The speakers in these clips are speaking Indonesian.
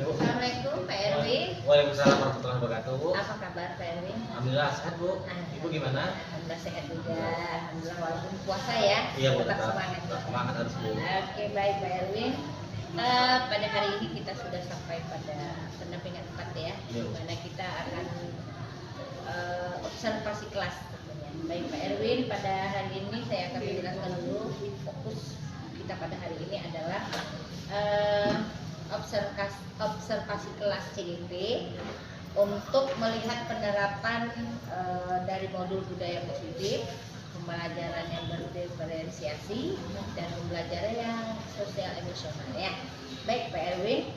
Assalamualaikum Pak Erwin. Waalaikumsalam warahmatullahi wabarakatuh, Bu. Apa kabar Pak Erwin? Alhamdulillah sehat, Bu. Ibu gimana? Alhamdulillah sehat juga. Alhamdulillah walaupun puasa ya. Iya, Bu. Tetap semangat. Tetap semangat harus, Bu. Oke, baik Pak Erwin. Pada hari ini kita sudah sampai pada pendampingan 4 ya, Iya, di Bu. mana kita akan observasi kelas tentunya. Baik Pak Erwin, pada hari ini saya akan menjelaskan dulu fokus kita pada hari ini adalah observasi kelas CGP untuk melihat penerapan dari modul budaya positif, pembelajaran yang berdiferensiasi, dan pembelajaran yang sosial emosional ya. Baik Pak Erwin,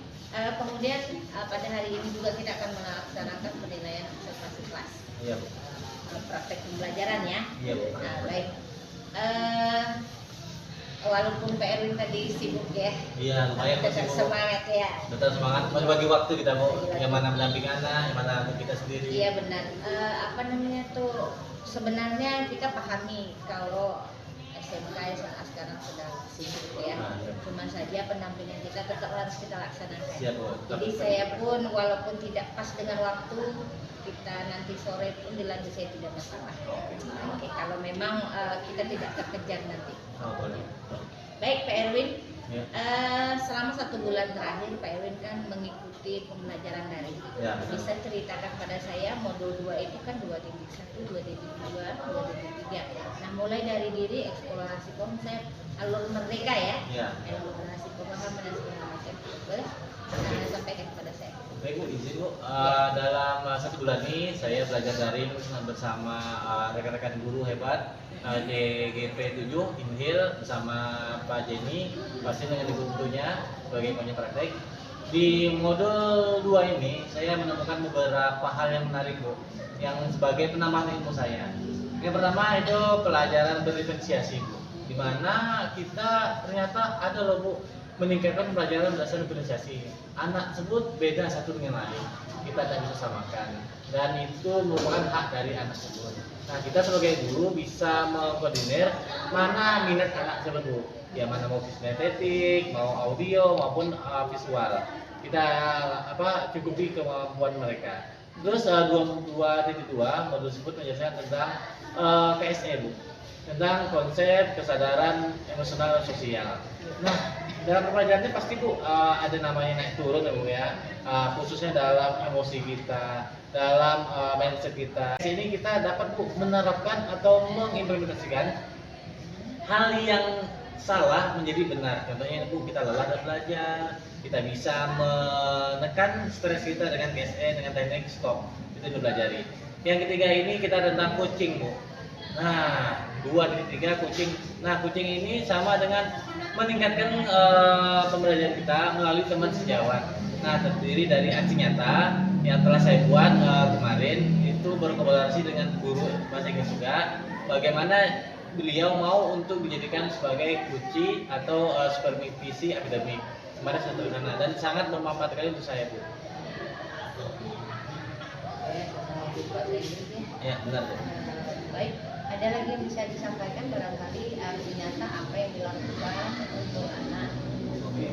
kemudian pada hari ini juga kita akan melaksanakan penilaian observasi kelas. Iya, Bu. Praktek pembelajaran ya. Iya, Bu. Nah, baik. Walaupun Pak Erwin tadi sibuk ya, Iya, lumayan tetap Bu. semangat ya. Tetap semangat, masih bagi waktu kita, Bu. Yang mana mendampingi anak, yang mana untuk kita sendiri. Iya benar. Apa namanya tuh, sebenarnya kita pahami kalau SMK sekarang sedang sibuk ya. Cuma saja pendampingan kita tetap harus kita laksanakan. Siap, Bu. Jadi saya pun walaupun tidak pas dengan waktu, kita nanti sore pun dilanjut saya tidak masalah. Oke, kalau memang kita tidak terkejar nanti. Oh, boleh. Baik Pak Erwin, Ya. selama 1 bulan terakhir Pak Erwin kan mengikuti pembelajaran daring. Ya. Bisa ceritakan pada saya modul 2 itu kan 2.1, 2.2, 2.3. Nah, mulai dari diri eksplorasi konsep, alur merdeka ya. Ya. Elaborasi pemahaman dan segala macam. Boleh? Sampaikan kepada saya. Baik, Bu, izin, Bu. Dalam 1 bulan ini saya belajar daring bersama rekan-rekan guru hebat DGP 7 Inhil bersama Pak Jenny, pasti dengan ibu tentunya sebagai penyedia praktek. Di modul 2 ini saya menemukan beberapa hal yang menarik, Bu, yang sebagai penambahan ilmu saya. Yang pertama itu pelajaran berdiferensiasi, Bu, di mana kita ternyata ada loh, Bu, meningkatkan pelajaran berdasarkan diferensiasi. Anak tersebut beda satu dengan lain, kita tidak bisa samakan, dan itu merupakan hak dari anak tersebut. Nah, kita sebagai guru bisa mengkoordinir mana minat anak tersebut, Bu. Ya, mana mau estetik, mau audio maupun visual. Kita cukupi kemampuan mereka. Terus 2.2 modul tersebut menjelaskan tentang KSE, Bu, tentang konsep kesadaran emosional dan sosial. Nah, dalam pembelajarannya pasti, Bu, ada namanya naik turun ya, Bu ya, khususnya dalam emosi kita, dalam mindset kita. Di sini kita dapat, Bu, menerapkan atau mengimplementasikan hal yang salah menjadi benar. Contohnya, Bu, kita lelah dan belajar, kita bisa menekan stres kita dengan KSE, dengan teknik stop, itu dipelajari. Yang ketiga ini kita tentang coaching, Bu. Nah, 2.3 coaching. Nah, coaching ini sama dengan meningkatkan pembelajaran kita melalui teman sejawat. Nah, terdiri dari aksi nyata yang telah saya buat kemarin, itu berkolaborasi dengan guru bahasa Inggris juga. Bagaimana beliau mau untuk dijadikan sebagai coach atau supervisi akademik. Kemarin saya tuliskan dan sangat bermanfaat sekali untuk saya, Bu. Ya, benar, Bu. Baik, ada lagi yang bisa disampaikan barangkali aksi nyata apa yang dilakukan untuk anak? Oke.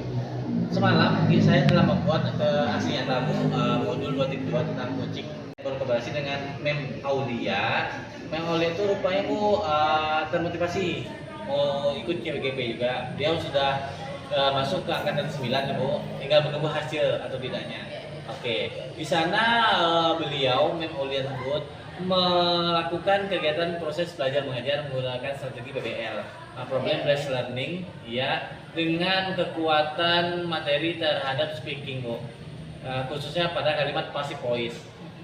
Semalam saya telah membuat aksi nyata, Bu, modul 2.2 tentang coaching, berkolaborasi dengan Mem Aulia. Mem Aulia itu rupanya, Bu, termotivasi mau ikut CWGP juga. Dia sudah masuk ke angkatan 9 ya, Bu, tinggal menunggu hasil atau tidaknya. Oke, di sana beliau Mem Aulia tersebut melakukan kegiatan proses belajar mengajar menggunakan strategi PBL, problem based learning, ya, dengan kekuatan materi terhadap speaking, Bu, khususnya pada kalimat passive voice.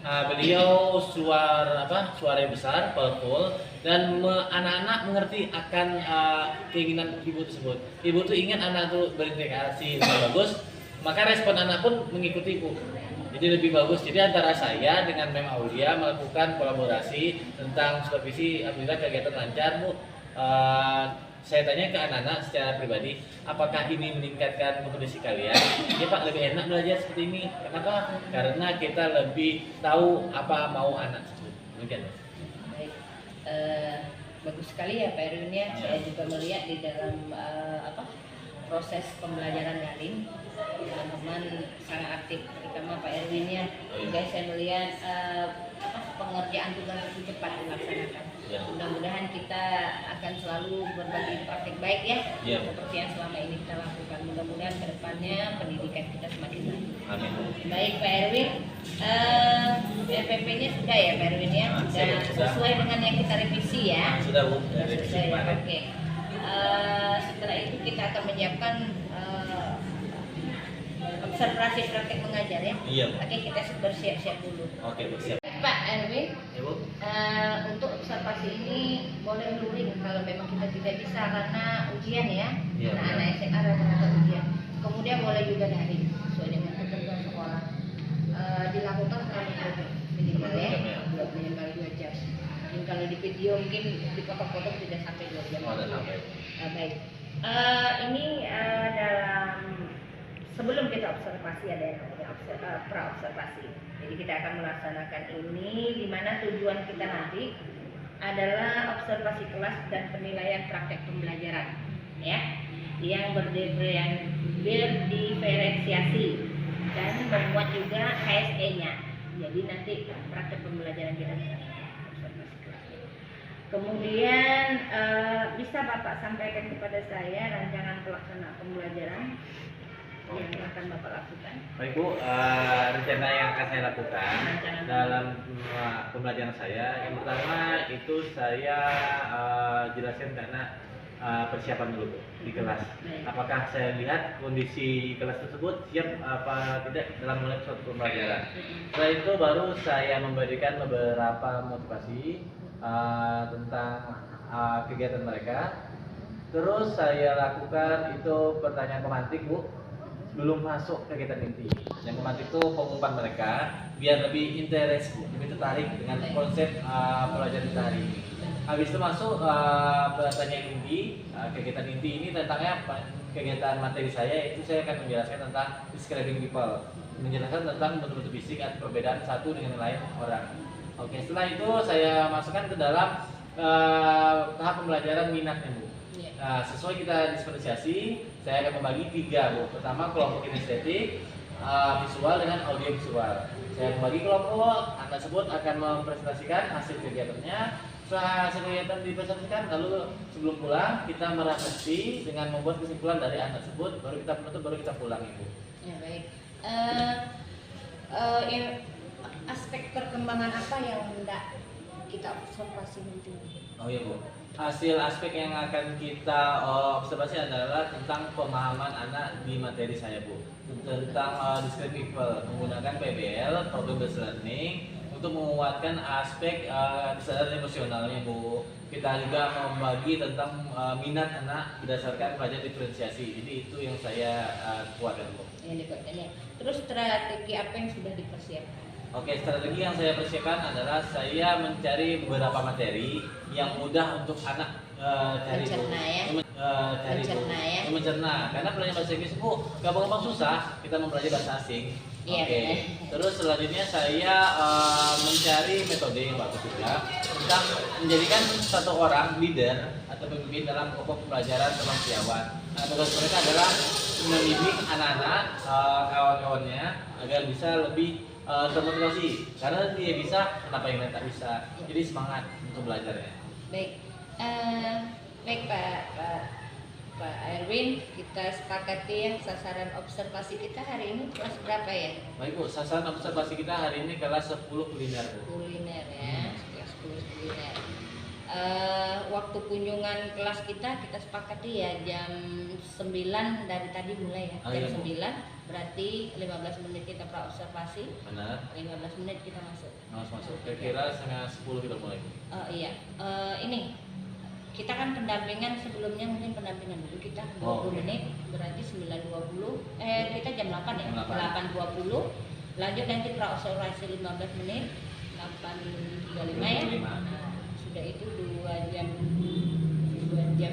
Beliau suara yang besar, powerful, dan anak-anak mengerti akan keinginan ibu tersebut. Ibu tuh ingin anak tuh berinteraksi dengan bagus, maka respon anak pun mengikuti, Bu. Jadi lebih bagus. Jadi antara saya dengan Mem Aulia melakukan kolaborasi tentang supervisi. Alhamdulillah kegiatan lancar, Bu. Saya tanya ke anak-anak secara pribadi, apakah ini meningkatkan kompetisi kalian? Ya, Pak, lebih enak belajar seperti ini. Kenapa? Karena kita lebih tahu apa mau anak tersebut. Demikian. Baik, bagus sekali ya Pak Erwin ya. Saya juga melihat di dalam proses pembelajaran daring. Teman-teman sangat aktif, terutama Pak Erwin ya. Guys, saya melihat pengerjaan tugas itu cepat dilaksanakan. Ya. Mudah-mudahan kita akan selalu berbagi praktik baik ya, Ya. seperti yang selama ini kita lakukan. Mudah-mudahan kedepannya pendidikan kita semakin baik. Amin. Baik Pak Erwin, RPP-nya sudah ya Pak Erwin ya, Sudah. sesuai dengan yang kita revisi ya. Sudah Bu, Sudah dari selesai ya, kemarin. oke. Setelah itu kita akan menyiapkan observasi praktek mengajar ya. Iya Bu. Oke, kita bersiap-siap dulu. Oke Bu, siap. Pak Erwin, Ya Bu. untuk observasi ini boleh luring kalau memang kita tidak bisa karena ujian ya. Iya, Anak-anak SMA rata-rata ujian. Kemudian boleh juga daring sesuai dengan ketentuan sekolah. Dilakukan selama 2 jam minimal ya. 2 jam. Mungkin kalau di video mungkin dipotong-potong tidak sampai 2 jam. Oh, udah sampai. Baik. Ini dalam sebelum kita observasi ada yang namanya pra-observasi. Jadi kita akan melaksanakan ini di mana tujuan kita nanti adalah observasi kelas dan penilaian praktek pembelajaran ya yang berdiferensiasi dan membuat juga HSE-nya. Jadi nanti praktek pembelajaran kita observasi kelas. Kemudian bisa Bapak sampaikan kepada saya rancangan pelaksanaan pembelajaran yang akan Bapak lakukan. Baik Bu, rencana yang akan saya lakukan dalam pembelajaran saya, yang pertama itu saya jelaskan karena persiapan dulu Bu, di kelas. Apakah saya lihat kondisi kelas tersebut siap apa tidak dalam melihat suatu pembelajaran. Setelah itu baru saya memberikan beberapa motivasi tentang kegiatan mereka. Terus saya lakukan itu pertanyaan pemantik Bu, belum masuk kegiatan inti. Yang memantik itu pengumpulan mereka biar lebih interest, lebih tertarik dengan konsep pelajaran kita hari ini. Habis itu masuk pertanyaan inti, kegiatan inti ini tentangnya kegiatan materi saya itu saya akan menjelaskan tentang describing people, menjelaskan tentang bentuk-bentuk fisik atau perbedaan satu dengan lain orang. Oke, setelah itu saya masukkan ke dalam tahap pembelajaran minatnya Bu. Sesuai kita diferensiasi, saya akan membagi 3 Bu. Pertama kelompok kinestetik, visual dengan audio visual. Saya membagi kelompok, anak tersebut akan mempresentasikan hasil kegiatannya. Setelah hasil kegiatan dipresentasikan, lalu sebelum pulang kita merefleksi dengan membuat kesimpulan dari anak tersebut, baru kita menutup, baru kita pulang Ibu. Ya baik. Aspek perkembangan apa yang hendak kita observasi nanti? Oh iya Bu. Hasil aspek yang akan kita observasi adalah tentang pemahaman anak di materi saya Bu, tentang describing people, menggunakan PBL, problem based learning, untuk menguatkan aspek kesadaran emosionalnya Bu. Kita juga membagi tentang minat anak berdasarkan pelajaran diferensiasi. Jadi itu yang saya kuatkan Bu. Yang dikuatkan ya. Terus strategi apa yang sudah dipersiapkan? Oke, strategi yang saya persiapkan adalah saya mencari beberapa materi yang mudah untuk anak cari Mencerna ya. Cari Mencerna ya. mencerna. Karena pelajaran bahasa Inggris itu gampang-gampang susah, kita mempelajari bahasa asing. Iya, Oke. benar. Terus selanjutnya saya mencari metode yang bagus juga tentang menjadikan satu orang leader atau pemimpin dalam pokok pembelajaran kemanusiaan. Nah, tugas mereka adalah mendidik anak-anak kawan-kawannya agar bisa lebih termotivasi, karena dia bisa, kenapa yang lain tak bisa. Jadi semangat untuk belajarnya. Baik, baik Pak Erwin, kita sepakati ya sasaran observasi kita hari ini kelas berapa ya? Baik Bu, sasaran observasi kita hari ini kelas 10 kuliner Bu. Kuliner ya, kelas 10 kuliner. Waktu kunjungan kelas kita sepakati ya jam 9 dari tadi mulai ya. Oh, Jam iya, Bu. 9 berarti 15 menit kita pra-observasi, Benar. 15 menit kita masuk. Masuk. Kira-kira setengah 10 kita mulai. Iya, ini kita kan pendampingan sebelumnya, mungkin pendampingan dulu kita 20 Oh, oke. menit, berarti 9.20, kita jam 8 ya, Jam 8. 8.20, lanjut nanti pra-observasi 15 menit, 8.35 ya. 8.35. Nah, sudah itu 2 jam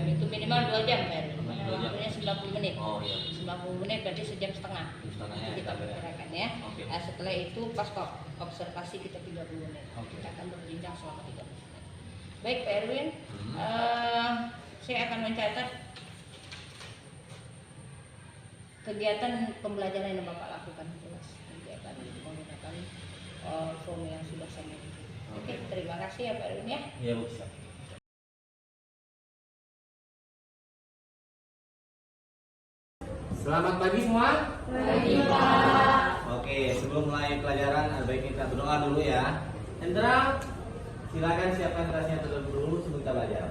itu minimal 2 jam kan, Minimal 2 jam. waktunya 90 menit. Oh iya. 90 menit berarti sejam setengah. Setengahnya Kita kita beres. perkirakan ya. Oke. Nah, setelah itu pas observasi kita 30 menit. Oke. Kita akan berbincang selama 30 menit. Baik Pak Erwin, Hmm. saya akan mencatat kegiatan pembelajaran yang Bapak lakukan jelas kegiatan menggunakan form yang sudah saya miliki. Oke, terima kasih ya Pak Erwin ya. Iya Bu. Siap. Selamat pagi semua. Pagi Pak. Oke, sebelum mulai pelajaran, baik kita berdoa dulu ya. Hendra, silakan siapkan tasnya terlebih dulu sebelum kita belajar.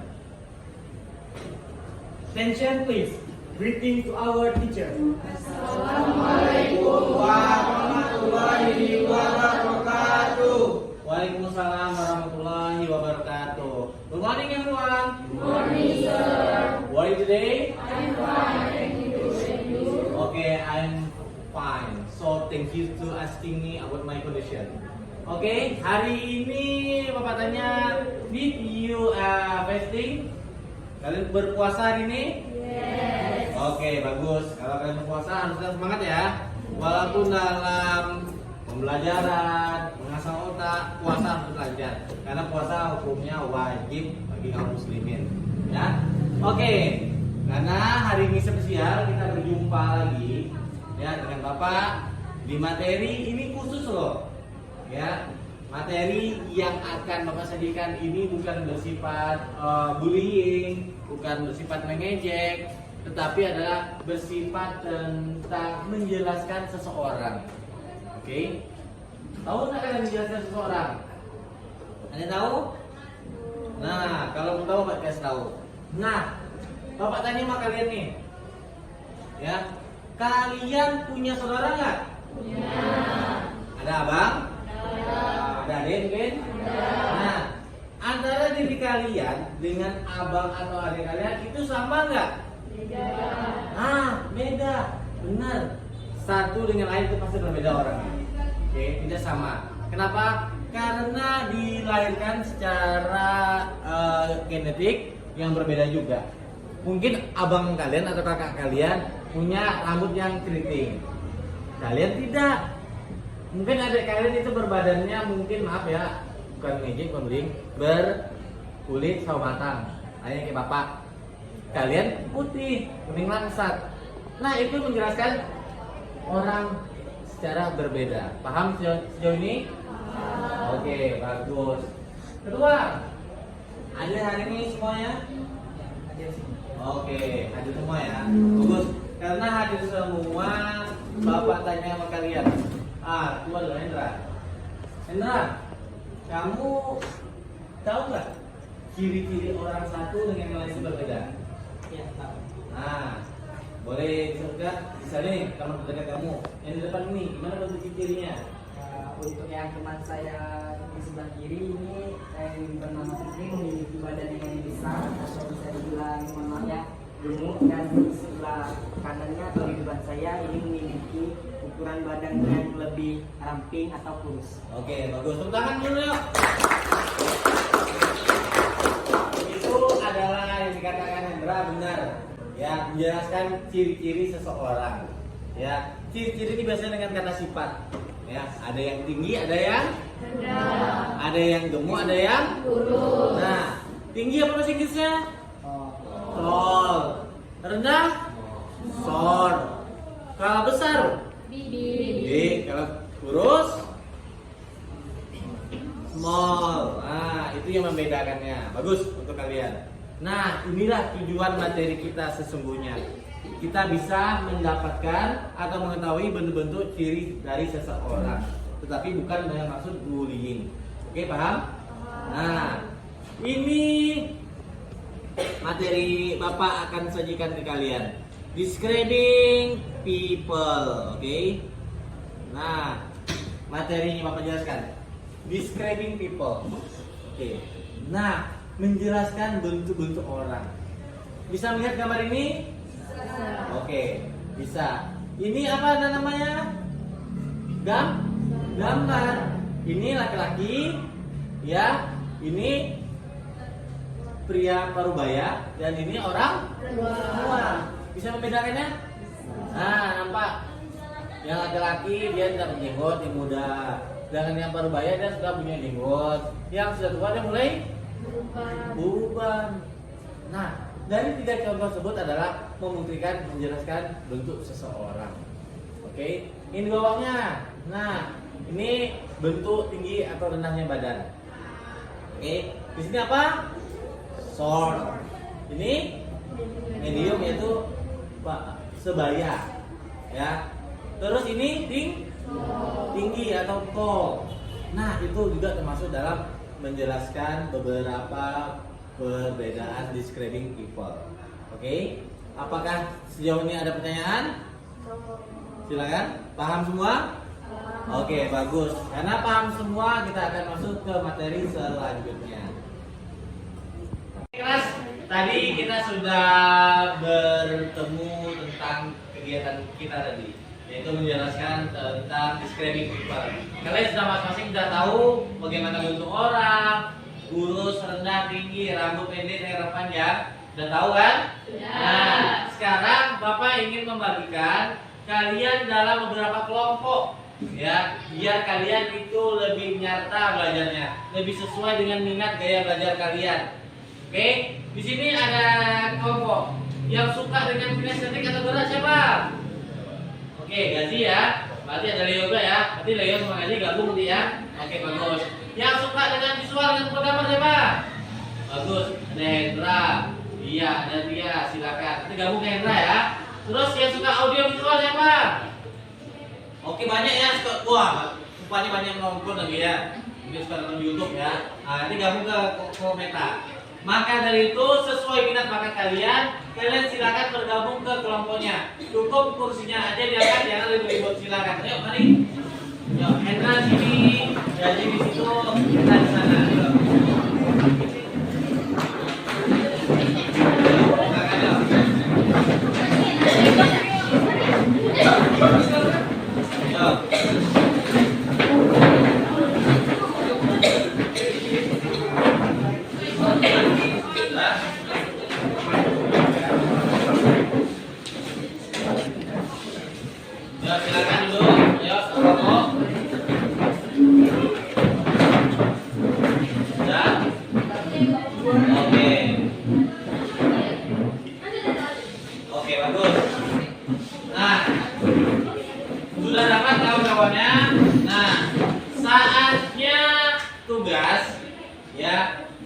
Attention please. Greeting to our teacher. Assalamualaikum warahmatullahi wabarakatuh. Waalaikumsalam warahmatullahi wabarakatuh. Good morning everyone. Good morning sir. What are you today? I'm fine. Thank you. Okay, I'm fine. So thank you to asking me about my condition. Okay, hari ini Bapak tanya, did you fasting? Kalian berpuasa hari ini? Yes. Oke, bagus. Kalau kalian berpuasa harus tetap semangat ya. Walaupun dalam pembelajaran, mengasah otak, puasa harus belajar. Karena puasa hukumnya wajib bagi kaum muslimin. Ya. Oke. Karena hari ini spesial kita berjumpa lagi ya dengan Bapak di materi ini khusus loh. Ya. Materi yang akan Bapak sajikan ini bukan bersifat bullying, bukan bersifat mengejek, tetapi adalah bersifat tentang menjelaskan seseorang. Oke? Tahu nggak kalian menjelaskan seseorang? Ada tahu? Nah, kalau mau tahu Bapak kasih tahu. Nah, Bapak tanya sama kalian nih, ya, kalian punya saudara nggak? Punya. Ada abang? Ada adik mungkin? Nah, antara diri kalian dengan abang atau adik kalian itu sama nggak? Beda. Beda. Benar. Satu dengan lain itu pasti berbeda orangnya. Oke, tidak sama. Kenapa? Karena dilahirkan secara genetik yang berbeda juga. Mungkin abang kalian atau kakak kalian punya rambut yang keriting. Kalian tidak. Mungkin adik kalian itu berbadannya mungkin maaf ya, bukan ngejek, bukan bullying, berkulit sawo matang, kayak Bapak. Kalian putih, kuning langsat. Nah, itu menjelaskan orang secara berbeda. Paham sejauh ini? Oke, bagus. Kedua, ada hari ini semuanya? Oke, hadir semua ya. Bagus. Karena hadir semua, Bapak tanya sama kalian. Itu adalah Hendra. Hendra, kamu tahu nggak ciri-ciri orang satu dengan yang lain berbeda? Ya, tahu. Nah, boleh disebutkan? Misalnya nih, teman terdekat kamu yang di depan ini, gimana bentuk ciri-cirinya? Untuk yang teman saya di sebelah kiri ini, saya bernama Fikri, memiliki badan yang besar atau bisa dibilang mohon maaf ya, gemuk, dan di sebelah kanannya atau di depan saya ini memiliki ukuran badan yang lebih ramping atau kurus. Oke, bagus. Tepuk tangan dulu yuk. Itu adalah yang dikatakan Hendra benar. Ya, menjelaskan ciri-ciri seseorang. Ya, ciri-ciri ini biasanya dengan kata sifat. Ya, ada yang tinggi, ada yang Rendah. ada yang gemuk, ada yang Kurus. Nah, tinggi apa bahasa Inggrisnya? Tall. Rendah? Short. Kalau besar? Big. Kalau kurus? Small. Nah, itu yang membedakannya. Bagus untuk kalian. Nah, inilah tujuan materi kita sesungguhnya. Kita bisa mendapatkan atau mengetahui bentuk-bentuk ciri dari seseorang, tetapi bukan dengan maksud bullying. Oke, paham? Nah, ini materi Bapak akan sajikan ke kalian. Describing people, oke? Nah, materinya Bapak jelaskan. Describing people, oke? Nah, menjelaskan bentuk-bentuk orang. Bisa melihat gambar ini? Oke, bisa. Ini apa namanya? Gambar. Ini laki-laki, ya. Ini pria parubaya dan ini orang tua. Bisa membedakannya? Nah, nampak? Yang laki-laki dia tidak berjenggot, yang muda. Sedangkan yang parubaya dia sudah punya jenggot. Yang sudah tua dia mulai berubah. Nah, dari 3 contoh tersebut adalah membuktikan menjelaskan bentuk seseorang. Oke, ini di bawahnya. Nah, ini bentuk tinggi atau rendahnya badan. Oke, di sini apa? Short. Ini medium, yaitu sebaya. Ya. Terus ini tinggi atau tall. Nah, itu juga termasuk dalam menjelaskan beberapa perbedaan describing people. Oke, apakah sejauh ini ada pertanyaan? Silakan. Paham semua? Oke, bagus. Karena paham semua, kita akan masuk ke materi selanjutnya. Kelas, tadi kita sudah bertemu tentang kegiatan kita tadi, yaitu menjelaskan tentang describing people. Kalian sudah masing-masing sudah tahu bagaimana bentuk orang, kurus, rendah, tinggi, rambut pendek, rambut panjang. Sudah tahu kan? Nah, sekarang Bapak ingin membagikan kalian dalam beberapa kelompok, ya, biar kalian itu lebih nyata belajarnya, lebih sesuai dengan minat gaya belajar kalian. Oke, di sini ada kelompok yang suka dengan kinestetik atau gerak siapa? Oke, Gazi ya. Berarti ada Leo juga ya. Berarti Leo sama Gazi gabung nanti ya. Oke, bagus. Yang suka dengan visual dan gambar siapa? Bagus. Ada Hendra. Iya, ada dia. Silakan. Nanti gabung ke Hendra ya. Terus yang suka audio visual siapa? Oke, banyak ya. Wah, rupanya banyak nonton lagi ya. Mungkin suka nonton YouTube ya. Nah, nanti gabung ke Kometa. Maka dari itu sesuai minat bakat kalian silakan bergabung ke kelompoknya. Cukup kursinya aja diangkat, jangan ribut-ribut. Silakan. Ayo mari. Yuk, Hendra sini, Gaji di situ, kita di sana. Yuk.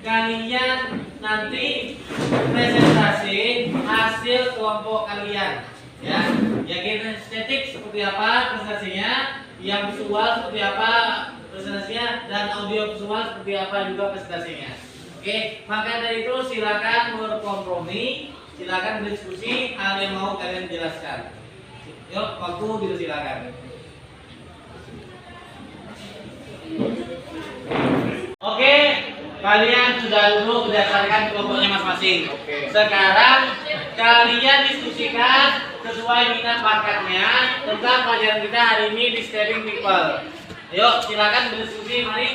Kalian nanti presentasi hasil kelompok kalian, ya. Yang kinestetik seperti apa presentasinya, yang visual seperti apa presentasinya, dan audio visual seperti apa juga presentasinya. Oke, maka dari itu silakan berkompromi, silakan berdiskusi hal yang mau kalian jelaskan. Yuk, waktu dipersilakan. Oke, kalian sudah dulu berdasarkan kelompoknya masing-masing. Sekarang kalian diskusikan sesuai minat bakatnya tentang pelajaran kita hari ini, describing people. Yuk, silakan berdiskusi, mari.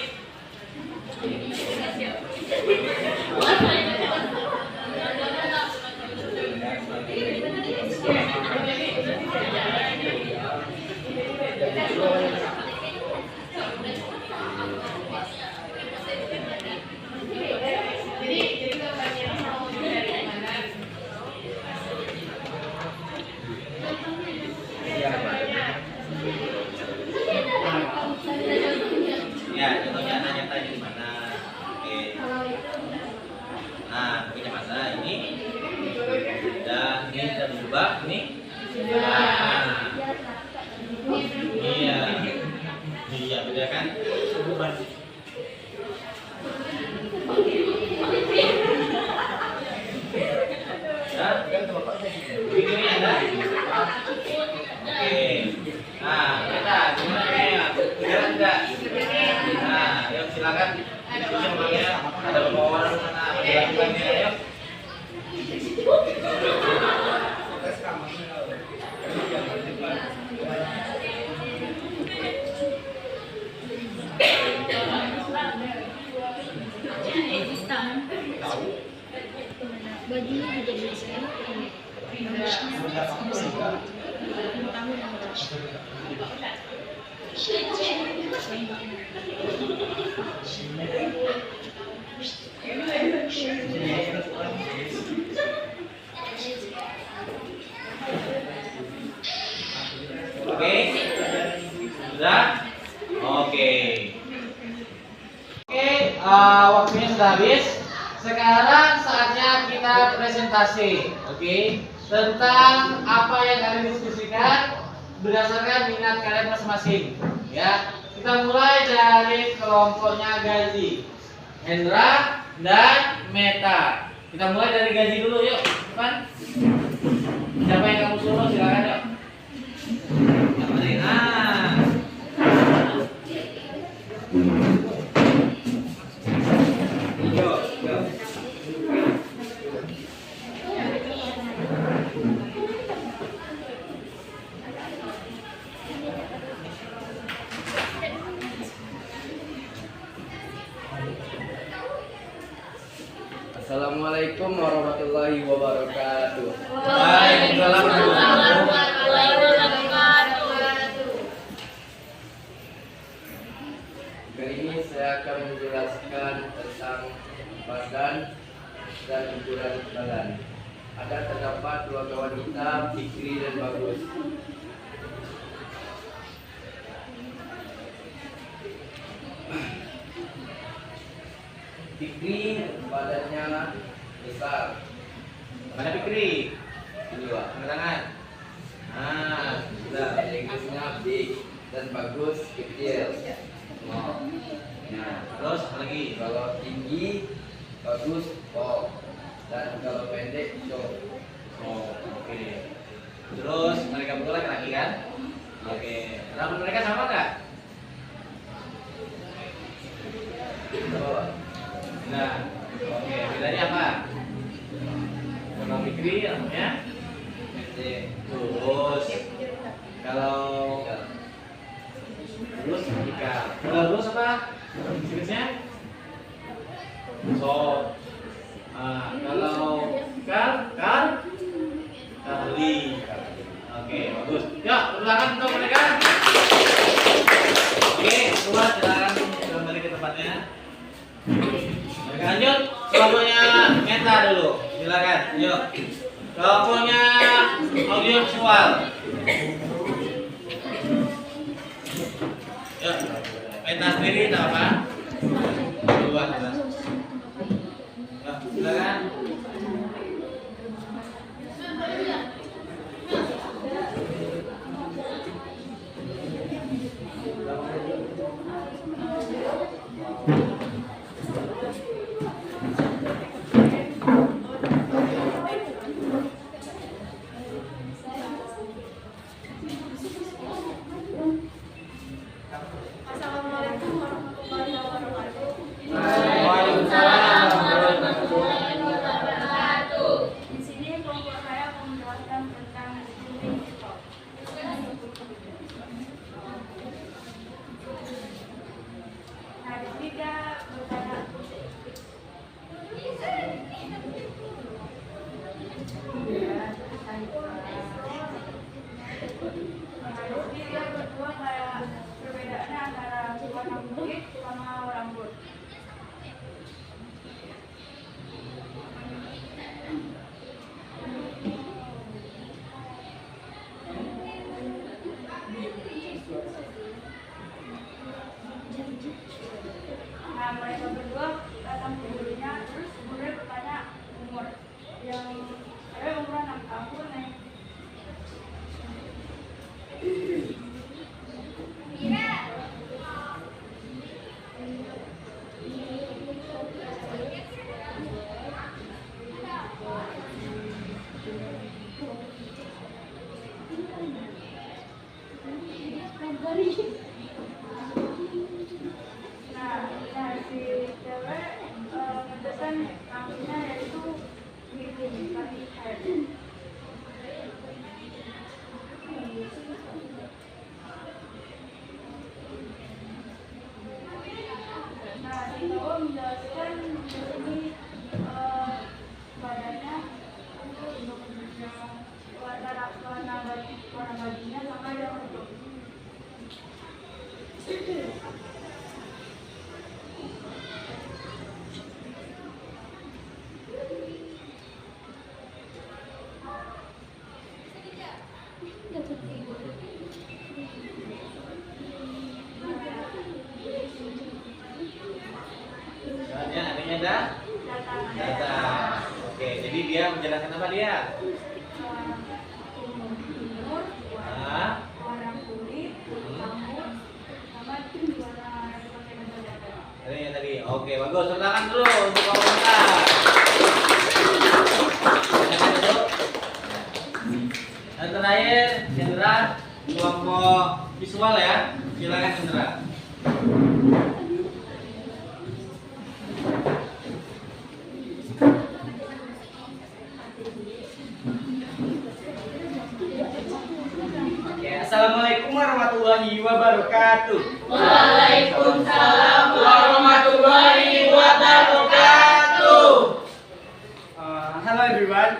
Ya, contohnya nyata di mana? Oke. Nah, punya masa ini dan ini kita berubah ini. Nah, iya, iya beda kan? Ini ada. Oke. Nah, kita gimana ya? Kejalan enggak? Nah, yuk silakan. Diskusi memangnya ada beberapa orang mana dilakukannya, yuk. Bajunya juga bisa Oke? Sudah? Oke. Oke, waktunya sudah habis. Sekarang saatnya kita presentasi, oke? Tentang apa yang kalian diskusikan berdasarkan minat kalian masing-masing, ya. Kita mulai dari kelompoknya Gazi, Hendra, dan Meta. Kita mulai dari Gazi dulu, yuk. Depan. Siapa yang kamu suruh silakan, yuk. Yang mana? Nah. Yuk. Assalamualaikum warahmatullahi wabarakatuh. Waalaikumsalam warahmatullahi wabarakatuh. Kali ini saya akan menjelaskan tentang badan dan ukuran badan. Ada terdapat dua kawan kita, Fikri dan Bagus. Fikri badannya besar. Mana Fikri? Ini Pak. Angkat tangan. Nah, sudah. Lengannya big dan Bagus kecil. Oh. Nah, terus apa lagi? Kalau tinggi Bagus tall dan kalau pendek short. Oh, oke. Terus mereka berdua laki-laki kan? Oke. Rambut mereka sama nggak? Short. Nah, oke. Bedanya apa? Kalau Fikri rambutnya Pendek. lurus. Kalau lurus ikal. Kalau lurus apa? Jenisnya? Short. Kalau curly. Oke, bagus. Yuk, silakan untuk mereka. Oke, keluar silakan kembali ke tempatnya. Mereka lanjut. Kelompoknya Meta dulu. Silakan. Yuk. Kelompoknya audio visual. Yuk. Meta sendiri tak apa? Keluar. Yuk, silakan. Assalamualaikum warahmatullahi wabarakatuh. Waalaikumsalam warahmatullahi Wabarakatuh. Di sini kelompok saya akan menjelaskan tentang moving stop. Nah, di sini dia bertanya. Nah, di sini dia berdua kayak perbedaannya antara warna kulit sama rambut. Nah, mereka berdua datang ke gurunya, terus gurunya bertanya umur. Yang saya umuran 6 tahun nih. Nah, si cewek ngedesain rambutnya yaitu gini, tapi head. Nah, si cowok menjelaskan di sini badannya untuk yang warna bajunya sama yang untuk agenda? data Data. Oke, jadi dia menjelaskan apa dia? umur, Ah, warna kulit, rambut, sama warna pakai data. ini yang tadi. Oke, bagus. Tepuk tangan dulu untuk komentar. Silakan dulu. Dan terakhir, Hendra, kelompok visual ya. Silakan Hendra. Oke, assalamualaikum warahmatullahi wabarakatuh. Waalaikumsalam warahmatullahi wabarakatuh. Hello everyone.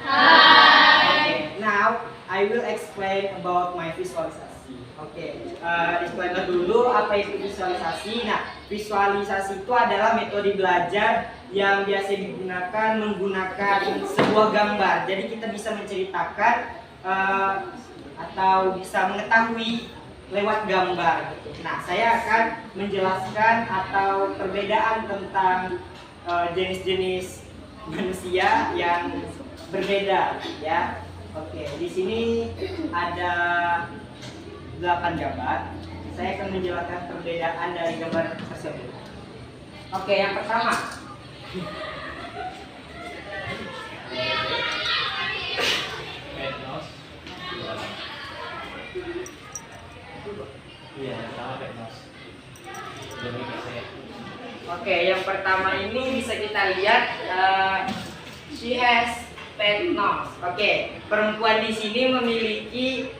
Hai. Now I will explain about my visualisasi. Oke, disclaimer dulu apa itu visualisasi. Nah, visualisasi itu adalah metode belajar yang biasa digunakan menggunakan sebuah gambar. Jadi kita bisa menceritakan atau bisa mengetahui lewat gambar. Nah, saya akan menjelaskan atau perbedaan tentang jenis-jenis manusia yang berbeda ya. Oke, di sini ada 8 gambar. Saya akan menjelaskan perbedaan dari gambar tersebut. Oke, yang pertama. Petnos. Iya, yang pertama Petnos. Oke, yang pertama ini bisa kita lihat she has pet nose. Oke, perempuan di sini memiliki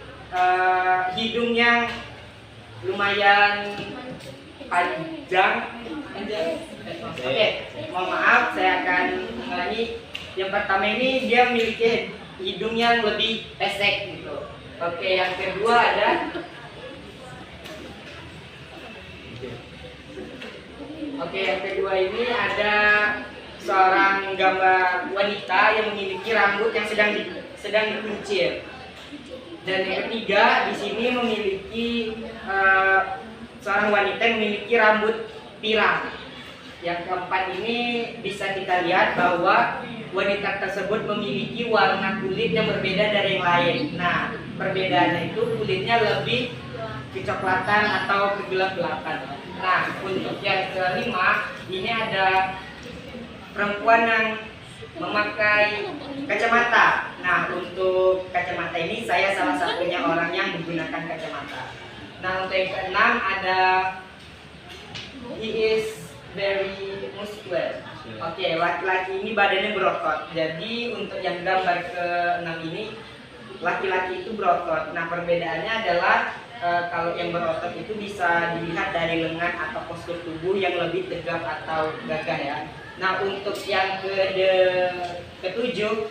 hidung yang lumayan panjang. Oke, mohon maaf, saya akan mengulangi. Yang pertama ini dia memiliki hidung yang lebih pesek gitu. Oke, yang kedua ada Oke, yang kedua ini ada seorang gambar wanita yang memiliki rambut yang sedang dikuncir. Dan yang ketiga di sini memiliki seorang wanita yang memiliki rambut pirang. Yang keempat ini bisa kita lihat bahwa wanita tersebut memiliki warna kulit yang berbeda dari yang lain. Nah, perbedaannya itu kulitnya lebih kecoklatan atau kegelap-gelapan. Nah, untuk yang kelima ini ada perempuan yang memakai kacamata. Nah, untuk kacamata ini saya salah satunya orang yang menggunakan kacamata. Nah, untuk yang keenam ada he is very muscular. Oke, laki-laki ini badannya berotot. Jadi untuk yang gambar ke-6 ini laki-laki itu berotot. Nah, perbedaannya adalah kalau yang berotot itu bisa dilihat dari lengan atau postur tubuh yang lebih tegap atau gagah ya. Nah, untuk yang ketujuh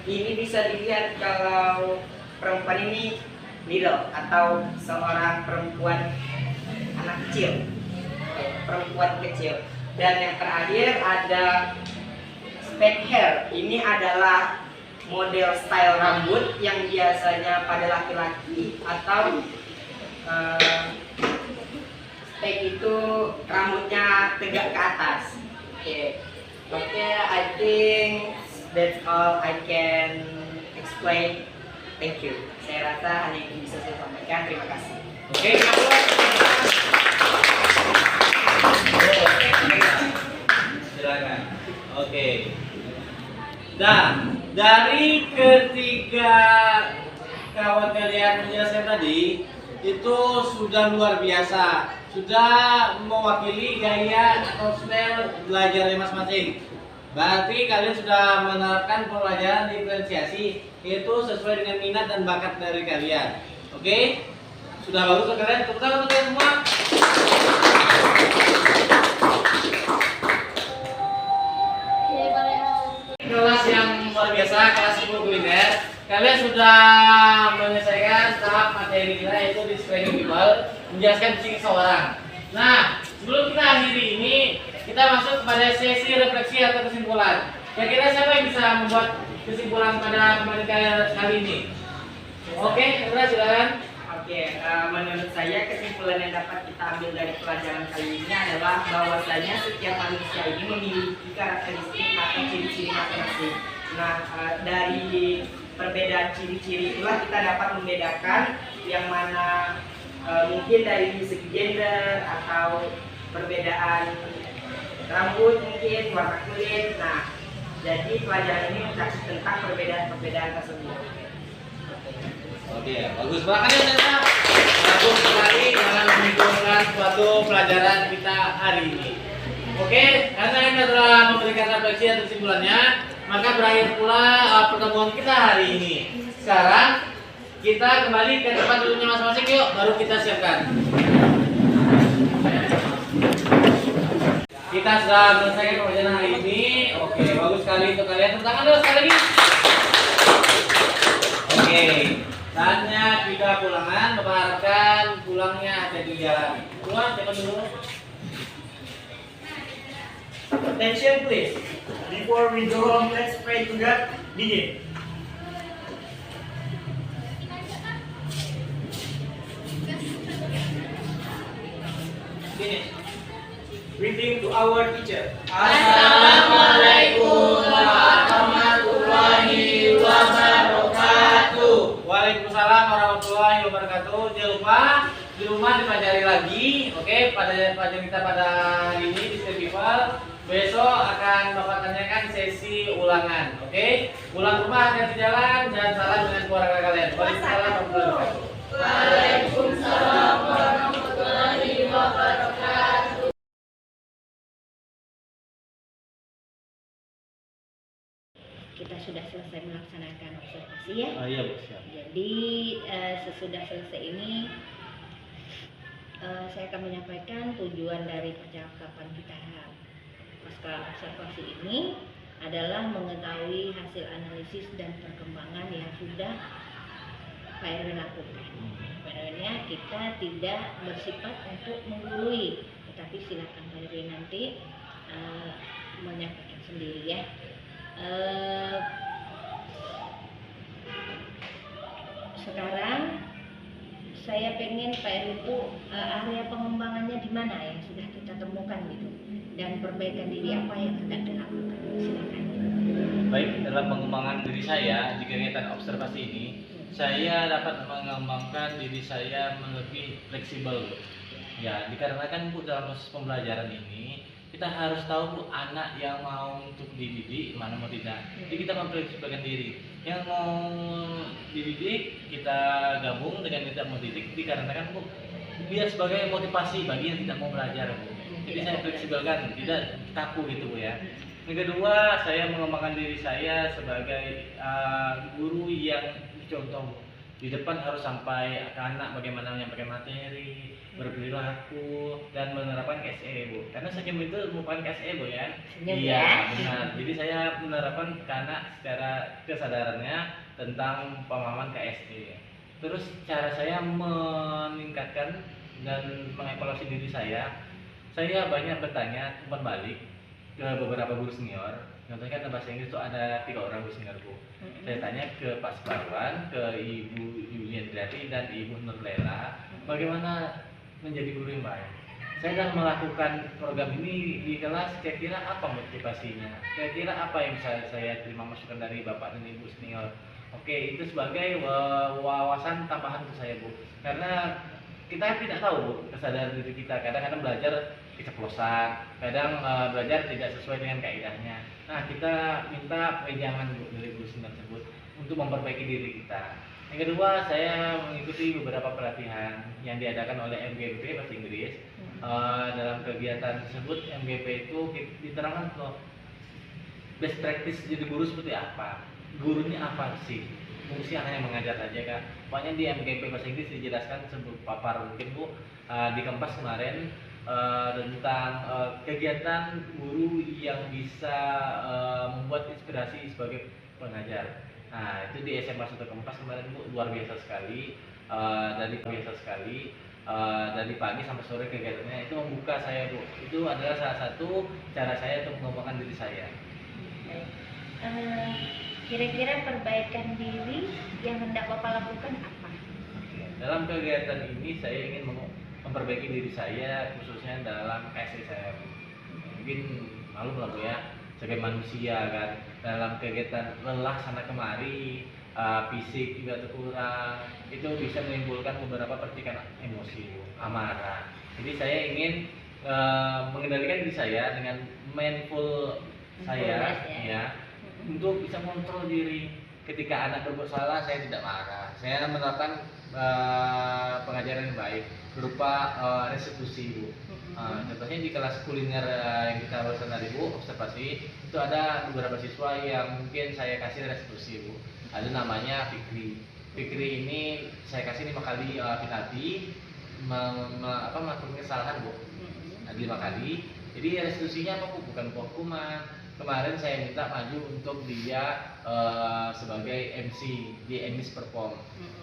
ini bisa dilihat kalau perempuan ini little atau seorang perempuan anak kecil. Oke, perempuan kecil. Dan yang terakhir ada spade hair. Ini adalah model style rambut yang biasanya pada laki-laki atau spade itu rambutnya tegak ke atas. Oke, I think that's all I can explain. Thank you. Saya rasa hanya itu bisa saya sampaikan. Terima kasih. Oke, silakan. Oke. Dan dari ketiga kawan kalian menjelaskan tadi itu sudah luar biasa, sudah mewakili gaya atau style belajarnya masing-masing. Berarti kalian sudah menerapkan pembelajaran diferensiasi yaitu sesuai dengan minat dan bakat dari kalian. Oke? Sudah bagus untuk kalian? Tepuk tangan untuk kalian semua. Kelas yang luar biasa, kelas 10 kuliner. Kalian sudah menyelesaikan tahap materi kita yaitu describing people, menjelaskan fisik seseorang. Nah, sebelum kita akhiri ini, kita masuk kepada sesi refleksi atau kesimpulan. Kira-kira siapa yang bisa membuat kesimpulan pada pemain kali ini? Oke, Indra silakan. Oke, menurut saya kesimpulan yang dapat kita ambil dari pelajaran kali ini adalah bahwasanya setiap manusia ini memiliki karakteristik atau ciri-ciri masing-masing. Nah, dari perbedaan ciri-ciri itulah kita dapat membedakan yang mana mungkin dari segi gender atau perbedaan rambut mungkin, warna kulit. Nah, jadi pelajaran ini mencakup tentang perbedaan-perbedaan tersebut. Oke, bagus banget ya Tata. Bagus sekali dalam menyimpulkan suatu pelajaran kita hari ini. Oke, karena kita telah memberikan refleksi dan kesimpulannya, maka berakhir pula pertemuan kita hari ini. Sekarang kita kembali ke tempat duduknya masing-masing yuk, baru kita siapkan. Kita sudah menyelesaikan pelajaran hari ini. Oke, bagus sekali untuk kalian. Tepuk tangan dulu sekali lagi. Oke, saatnya kita pulangan. Bapak harapkan pulangnya hati-hati di jalan. Pulang, siapa dulu? Attention please. Before we go home, let's pray to God. Begin. Finish. Greeting to our teacher. Assalamualaikum warahmatullahi wabarakatuh. Waalaikumsalam warahmatullahi wabarakatuh. Jangan lupa di rumah dipelajari lagi. Oke, pada pelajaran kita pada hari ini di festival. Besok akan Bapak tanyakan sesi ulangan. Oke, pulang rumah hati-hati jalan dan salam dengan keluarga kalian. Waalaikumsalam warahmatullahi wabarakatuh. Waalaikumsalam warahmatullahi wabarakatuh. Kita sudah selesai melaksanakan observasi ya. Iya, Bu. Siap. Jadi sesudah selesai ini saya akan menyampaikan tujuan dari percakapan kita pasca observasi ini adalah mengetahui hasil analisis dan perkembangan yang sudah Pak Erwin lakukan. Sebenarnya kita tidak bersifat untuk menggurui, tetapi silakan Pak Erwin nanti menyampaikan sendiri ya. Sekarang saya pengen Pak Erwin itu area pengembangannya di mana yang sudah kita temukan gitu, dan perbaikan diri apa yang tidak dilakukan. Silakan. Baik, dalam pengembangan diri saya di kegiatan observasi ini, saya dapat mengembangkan diri saya lebih fleksibel, Bu. Ya, dikarenakan Bu dalam proses pembelajaran ini kita harus tahu Bu anak yang mau untuk dididik mana mau tidak. Jadi kita memfleksibelkan diri. Yang mau dididik kita gabung dengan yang tidak mau dididik dikarenakan Bu biar sebagai motivasi bagi yang tidak mau belajar Bu. Jadi saya fleksibelkan, tidak kaku gitu Bu ya. Yang kedua, saya mengembangkan diri saya sebagai guru yang contoh. Di depan harus sampai ke anak bagaimana menyampaikan materi, berperilaku, dan menerapkan KSE Bu. Karena senyum itu merupakan KSE Bu ya. Senyum, Iya ya. benar. Jadi saya menerapkan ke anak secara kesadarannya tentang pemahaman KSE. Terus cara saya meningkatkan dan mengevaluasi diri saya banyak bertanya umpan balik ke beberapa guru senior. Contohnya kan bahasa Inggris itu ada 3 orang guru senior Bu. Saya tanya ke Pak Suparwan, ke Ibu Yulian Triati dan Ibu Nurlela, bagaimana menjadi guru yang baik. Saya sudah melakukan program ini di kelas, kira-kira apa motivasinya? Kira-kira apa yang bisa saya terima masukan dari Bapak dan Ibu senior? Oke, itu sebagai wawasan tambahan untuk saya Bu. Karena kita tidak tahu Bu kesadaran diri kita. Kadang-kadang belajar keceplosan, kadang belajar tidak sesuai dengan kaidahnya. Nah, kita minta pejangan Bu dari guru senior tersebut untuk memperbaiki diri kita. Yang kedua, saya mengikuti beberapa pelatihan yang diadakan oleh MGP bahasa Inggris. Dalam kegiatan tersebut, MGP itu diterangkan loh best practice jadi guru seperti apa, gurunya apa sih, fungsi hanya mengajar aja kan. Pokoknya di MGP bahasa Inggris dijelaskan sebelum papar mungkin Bu di Kempas kemarin tentang kegiatan guru yang bisa membuat inspirasi sebagai pengajar. Nah, itu di SMA 1 Kempas kemarin Bu, luar biasa sekali. Dari pagi sampai sore kegiatannya itu membuka saya Bu. Itu adalah salah satu cara saya untuk mengembangkan diri saya. Kira-kira perbaikan diri yang hendak Bapak lakukan apa? Dalam kegiatan ini saya ingin memperbaiki diri saya, khususnya dalam KSE saya. Mungkin malu lah Bu ya, sebagai manusia kan, dalam kegiatan lelah sana kemari, fisik juga terkurang, itu bisa menimbulkan beberapa percikan emosi, Bu, amarah. Jadi saya ingin mengendalikan diri saya dengan mindful saya, ya, untuk bisa kontrol diri. Ketika anak berbuat salah, saya tidak marah. Saya menerapkan pengajaran yang baik berupa restitusi, Bu. Contohnya di kelas kuliner yang kita barusan tadi, Bu, observasi, itu ada beberapa siswa yang mungkin saya kasih restitusi, Bu. Ada namanya Fikri. Fikri ini saya kasih 5 kali penalti melakukan kesalahan, Bu. 5 kali. Jadi restitusinya apa, Bu? Bukan hukuman. Kemarin saya minta maju untuk dia sebagai MC di Emis Perform.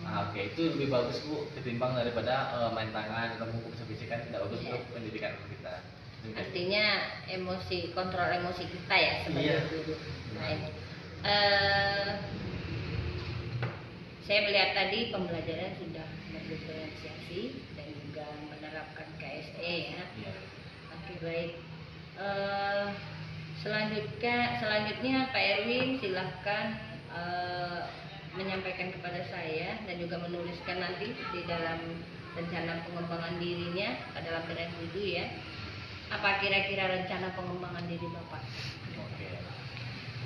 Oke, itu lebih bagus, Bu, ketimbang daripada main tangan atau menghukum fisik, kan tidak bagus untuk pendidikan kita. Artinya emosi, kontrol emosi kita ya sebagai guru. Baik. Saya melihat tadi pembelajaran sudah berdiferensiasi dan juga menerapkan KSE ya. Oke, baik. Selanjutnya Pak Erwin silahkan menyampaikan kepada saya dan juga menuliskan nanti di dalam rencana pengembangan dirinya dalam PNS ya. Apa kira-kira rencana pengembangan diri Bapak? Oke.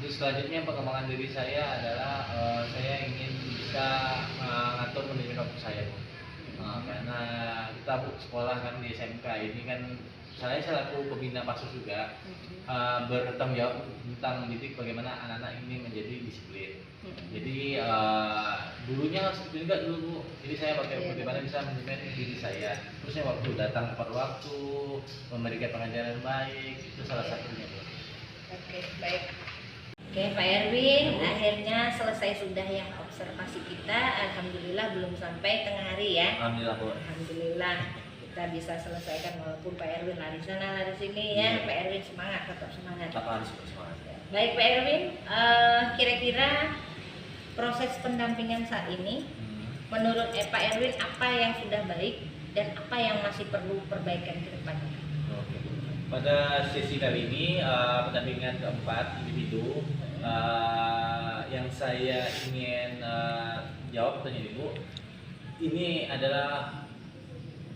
Untuk selanjutnya pengembangan diri saya adalah saya ingin bisa mengatur manajemen waktu saya, Bu. Karena kita, Bu, sekolah kan di SMK ini kan saya selaku pembina Pasus juga bertanggung jawab tentang mendidik bagaimana anak-anak ini menjadi disiplin. Jadi dulunya harus juga dulu, Bu. Jadi saya bagaimana bisa manajemen diri saya. Terusnya waktu datang tepat waktu, memberikan pengajaran baik, itu salah satunya, Bu. Oke, baik. Oke, Pak Erwin, akhirnya selesai sudah ya observasi kita. Alhamdulillah belum sampai tengah hari ya. Alhamdulillah, Bu. Alhamdulillah kita bisa selesaikan walaupun Pak Erwin lari sana lari sini ya. Pak Erwin semangat, tetap semangat. Tetap harus semangat. Baik Pak Erwin, kira-kira proses pendampingan saat ini menurut Pak Erwin apa yang sudah baik dan apa yang masih perlu perbaikan ke depannya? Oke. Pada sesi kali ini pendampingan keempat individu yang saya ingin jawab pertanyaan Ibu, ini adalah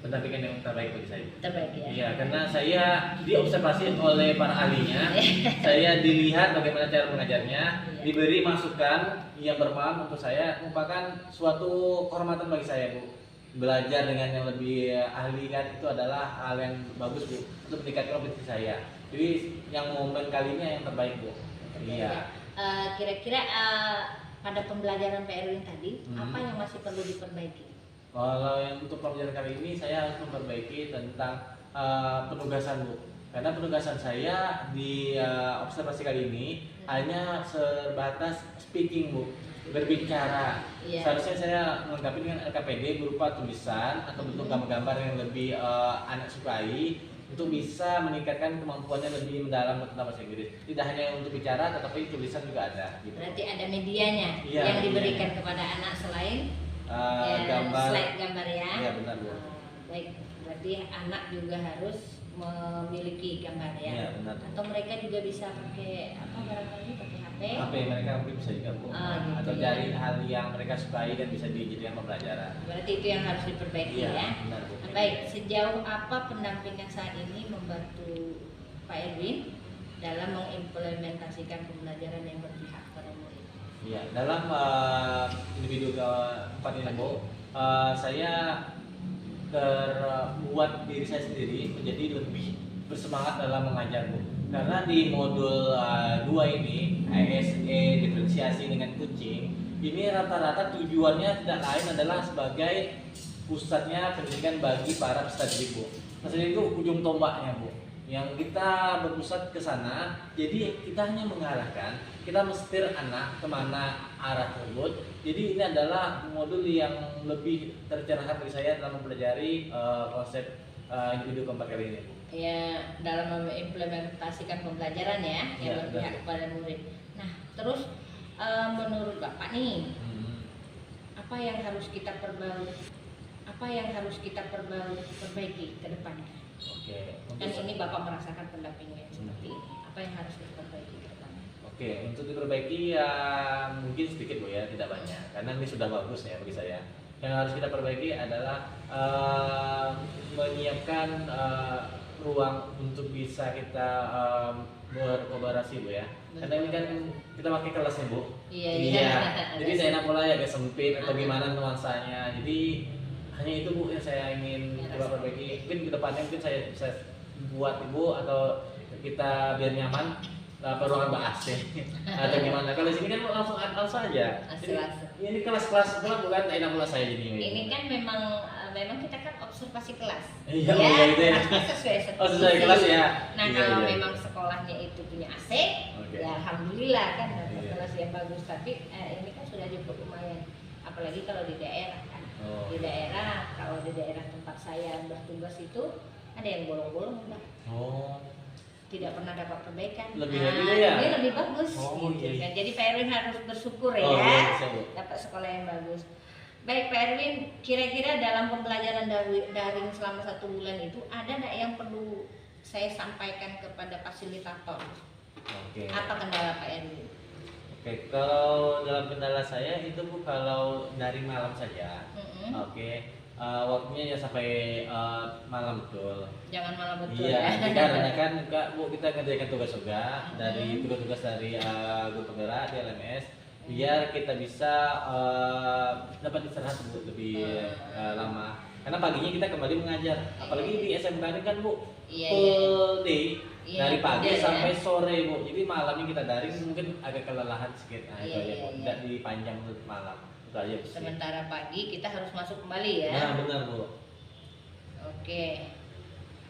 pendampingan yang terbaik bagi saya. Terbaik ya? Iya, karena saya diobservasi oleh para ahlinya, saya dilihat bagaimana cara mengajarnya, diberi masukan yang bermanfaat untuk saya, merupakan suatu kehormatan bagi saya, Bu. Belajar dengan yang lebih ahli kan itu adalah hal yang bagus, Bu, untuk meningkatkan kompetensi saya. Jadi yang momen kalinya yang terbaik, Bu. Iya. Kira-kira pada pembelajaran Pak Erwin tadi, apa yang masih perlu diperbaiki? Kalau yang untuk pembelajaran kali ini saya harus memperbaiki tentang penugasan, Bu. Karena penugasan saya di observasi kali ini hanya sebatas speaking, Bu, berbicara. Seharusnya saya melengkapi dengan LKPD berupa tulisan atau bentuk gambar-gambar yang lebih anak sukai untuk bisa meningkatkan kemampuannya lebih mendalam tentang bahasa Inggris. Tidak hanya untuk bicara, tetapi tulisan juga ada. Gitu. Berarti ada medianya Iya, yang diberikan kepada anak selain gambar. slide gambar ya. Iya benar, Bu. Baik, berarti anak juga harus memiliki gambar ya. Iya benar. Atau mereka juga bisa pakai apa barangkali pakai HP. HP mereka mungkin bisa juga, Bu. Gitu Atau ya. cari hal yang mereka sukai dan bisa dijadikan pembelajaran. Berarti itu yang harus diperbaiki Iya, ya. benar, Bu. Baik, sejauh apa pendampingan saat ini membantu Pak Erwin dalam mengimplementasikan pembelajaran yang berpihak pada murid? Iya, dalam individu keempat ini, Bu, saya terbuat diri saya sendiri menjadi lebih bersemangat dalam mengajar, Bu. Karena di modul 2 ini, ASE diferensiasi dengan kucing, ini rata-rata tujuannya tidak lain adalah sebagai pusatnya pendidikan bagi para peserta didik, Bu. Maksudnya itu ujung tombaknya, Bu. Yang kita berpusat ke sana, jadi kita hanya mengarahkan, kita mensetir anak kemana arah tersebut. Jadi ini adalah modul yang lebih tercerahkan bagi saya dalam mempelajari konsep individu keempat kali ini, Bu. Ya, dalam mengimplementasikan pembelajaran ya, yang berpihak kepada murid. Nah, terus menurut Bapak nih, apa yang harus kita perbarui apa yang harus kita perbaiki ke depannya. Oke. Dan ini Bapak merasakan pendampingan seperti ini. Apa yang harus kita perbaiki ke depannya? Oke, untuk diperbaiki ya mungkin sedikit Bu ya, tidak banyak. Karena ini sudah bagus ya bagi saya. Yang harus kita perbaiki adalah menyiapkan ruang untuk bisa kita berkolaborasi Bu ya. Karena ini kan kita pakai kelas nih Bu. Iya. Jadi saya enak pola ya agak sempit atau gimana nuansanya. Jadi hanya itu Bu yang saya ingin coba perbaiki. Mungkin kedepannya mungkin saya bisa buat Ibu atau kita biar nyaman ruangan bahas ya atau gimana. Kalau di sini kan langsung aja. Jadi, ini kelas-kelas bukan enak pola saya jadi. Ini kan memang kita kan observasi kelas. Iya, ya, gitu ya. sesuai Oh, sesuai kelas ya. Nah, Iya, kalau iya. memang sekolahnya itu punya AC, Oke. ya alhamdulillah kan dapat Iya. kelas yang bagus. Tapi ini kan sudah cukup lumayan. Apalagi kalau di daerah kan. Oh. Di daerah, kalau di daerah tempat saya bertugas itu ada yang bolong-bolong, Mbak. Oh. Tidak pernah dapat perbaikan. Lebih dari itu ya? Ini lebih bagus Oh, gitu iya. kan. Jadi Pak Erwin harus bersyukur ya. Oh, iya, bisa, Bu. Dapat sekolah yang bagus. Baik Pak Erwin, kira-kira dalam pembelajaran daring selama 1 bulan itu ada nggak yang perlu saya sampaikan kepada fasilitator? Oke. Apa kendala Pak Erwin? Oke, kalau dalam kendala saya itu Bu kalau dari malam saja. Mm-mm. Oke. Waktunya ya sampai malam betul. Jangan malah betul Iya, ya. karena kan Bu kita ngerjakan tugas juga dari tugas-tugas dari guru penggerak di LMS biar kita bisa dapat istirahat Bu lebih lama. Karena paginya kita kembali mengajar. Apalagi di SMK ini kan Bu Iya, full day Iya, dari pagi iya, sampai ya. sore Bu. Jadi malamnya kita daring mungkin agak kelelahan sedikit. Nah, Iya, itu aja iya, Bu. iya. Tidak dipanjang untuk malam. Itu aja Bu. Sementara pagi kita harus masuk kembali ya. Nah, benar Bu. Oke.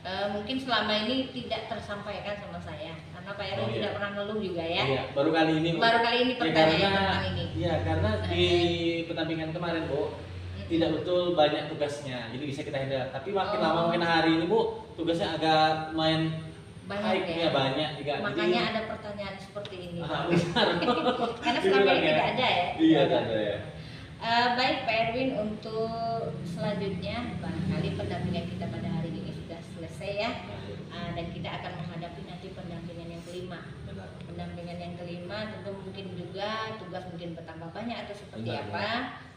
Mungkin selama ini tidak tersampaikan sama saya karena Pak Erwin Oh, iya. tidak pernah ngeluh juga ya. Iya, baru kali ini Bu. Baru kali ini Ya, pertanyaan karena, tentang ini. Iya, karena di pendampingan kemarin Bu tidak betul banyak tugasnya, jadi bisa kita handle. Tapi makin Oh. lama makin hari ini Bu, tugasnya agak main Banyak high, ya? ya banyak juga. Makanya ada pertanyaan seperti ini. benar. Karena selama ini tidak ada ya. Iya, tidak ada ya. Baik Pak Erwin, untuk selanjutnya barangkali pendampingan kita pada hari ini sudah selesai ya. Dan kita akan menghadapi nanti pendampingan yang kelima. Benar. Pendampingan yang kelima tentu mungkin juga tugas mungkin bertambah banyak atau seperti Benar, apa.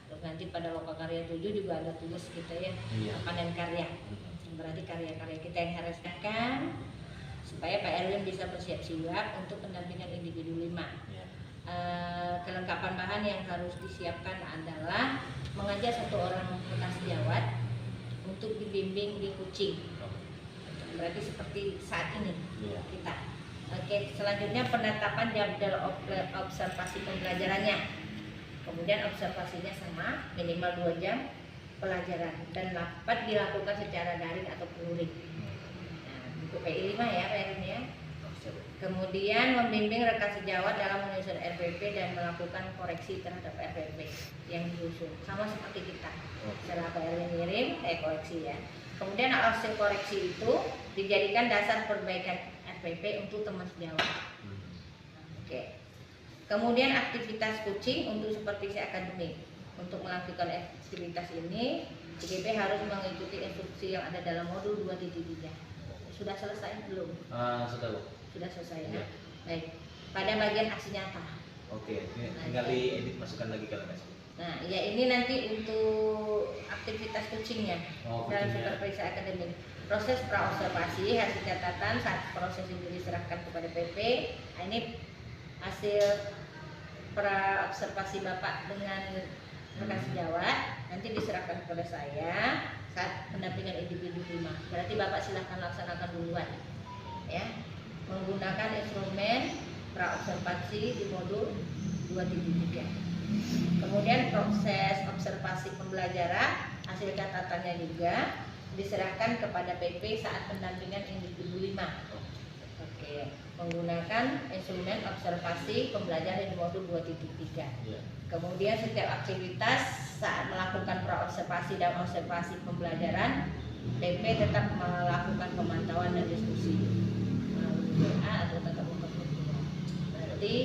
Terus nanti pada Loka Karya 7 juga ada tugas kita ya, Iya. panen karya. Berarti karya-karya kita yang harus dilakukan supaya Pak Erwin bisa bersiap-siap untuk pendampingan individu 5. Iya. Kelengkapan bahan yang harus disiapkan adalah mengajar 1 orang bekas sejawat untuk dibimbing di Kucing. Berarti seperti saat ini Iya. kita. Oke, selanjutnya penetapan jadwal observasi pembelajarannya. Kemudian observasinya sama, minimal 2 jam pelajaran dan dapat dilakukan secara daring atau luring. Nah, untuk PI 5 ya Pak Erwin ya. Kemudian membimbing rekan sejawat dalam menyusun RPP dan melakukan koreksi terhadap RPP yang disusun. Sama seperti kita. Setelah Pak Erwin ngirim, koreksi ya. Kemudian hasil koreksi itu dijadikan dasar perbaikan RPP untuk teman sejawat. Oke. Kemudian aktivitas Kucing untuk supervisi akademik. Untuk melakukan aktivitas ini, CGP harus mengikuti instruksi yang ada dalam modul 2.3. Sudah selesai belum? Sudah Bu. Sudah selesai ya. Iya. Baik. Pada bagian aksi nyata. Oke, ini tinggal diedit masukkan lagi ke LMS. Nah, ya ini nanti untuk aktivitas Kucingnya Oh, dalam Kucingnya. supervisi akademik. Proses praobservasi hasil catatan saat proses itu diserahkan kepada PP. Nah, ini hasil praobservasi Bapak dengan rekan sejawat nanti diserahkan kepada saya saat pendampingan individu 5. Berarti Bapak silahkan laksanakan duluan ya, menggunakan instrumen praobservasi di modul 2.3. Kemudian proses observasi pembelajaran hasil catatannya juga diserahkan kepada PP saat pendampingan individu 5. Oke, menggunakan instrumen observasi pembelajaran di modul 2.3. Iya. Kemudian setiap aktivitas saat melakukan praobservasi dan observasi pembelajaran, PP tetap melakukan pemantauan dan diskusi melalui WA atau tatap muka. Berarti